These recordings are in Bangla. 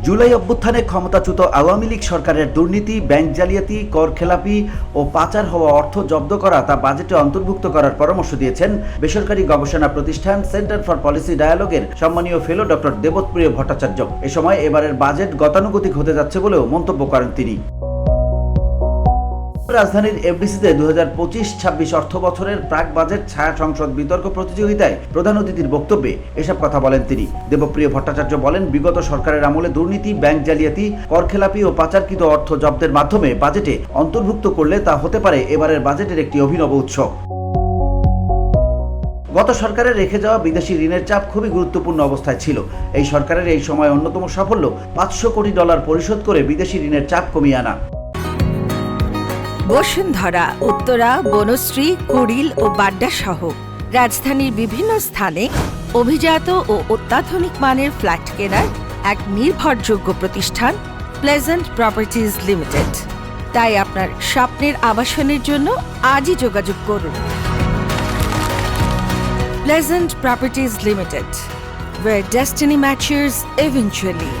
জুলাই অভ্যুত্থানে ক্ষমতাচ্যুত আওয়ামী লীগ সরকারের দুর্নীতি, ব্যাংক জালিয়াতি, কর খেলাপি ও পাচার হওয়া অর্থ জব্দ করা তা বাজেটে অন্তর্ভুক্ত করার পরামর্শ দিয়েছেন বেসরকারি গবেষণা প্রতিষ্ঠান সেন্টার ফর পলিসি ডায়ালগের সম্মানীয় ফেলো ডক্টর দেবপ্রিয় ভট্টাচার্য। এ সময় এবারের বাজেট গতানুগতিক হতে যাচ্ছে বলেও মন্তব্য করেন তিনি। রাজধানীর এফডিসিতে 2025-26 অর্থ বছরের প্রাক বাজেট ছায়া সংসদ বিতর্ক প্রতিযোগিতায় প্রধান অতিথির বক্তব্যে এসব কথা বলেন তিনি। দেবপ্রিয় ভট্টাচার্য বলেন, বিগত সরকারের আমলে দুর্নীতি, ব্যাংক জালিয়াতি, করখেলাপি ও পাচারকৃত অর্থ জব্দের মাধ্যমে বাজেটে অন্তর্ভুক্ত করলে তা হতে পারে এবারের বাজেটের একটি অভিনব উৎস। গত সরকারের রেখে যাওয়া বিদেশি ঋণের চাপ খুবই গুরুত্বপূর্ণ অবস্থায় ছিল। এই সরকারের এই সময় অন্যতম সাফল্য $500 কোটি পরিশোধ করে বিদেশি ঋণের চাপ কমিয়ে আনা। বসুন্ধরা, উত্তরা, বনশ্রী, কুড়িল ও বাড্ডা সহ রাজধানীর বিভিন্ন স্থানে অভিজাত ও অত্যাধুনিক মানের ফ্ল্যাট কেনার এক নির্ভরযোগ্য প্রতিষ্ঠান প্লেজেন্ট প্রপার্টিজ লিমিটেড। তাই আপনার স্বপ্নের আবাসনের জন্য আজই যোগাযোগ করুন। Pleasant properties limited, where destiny matures eventually.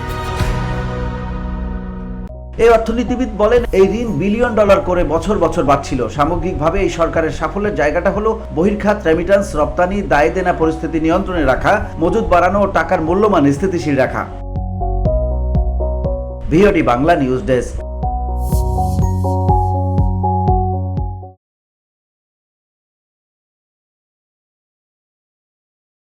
এই অর্থনীতিবিদ বলেন, এই ঋণ $বিলিয়ন করে বছর বছর বাড়ছিল। সামগ্রিকভাবে এই সরকারের সাফল্যের জায়গাটা হলো বহির্খাত, রেমিটেন্স, রপ্তানি, দায় দেনা পরিস্থিতি নিয়ন্ত্রণে রাখা, মজুদ বাড়ানো ও টাকার মূল্যমান স্থিতিশীল রাখা। VOD Bangla news desk.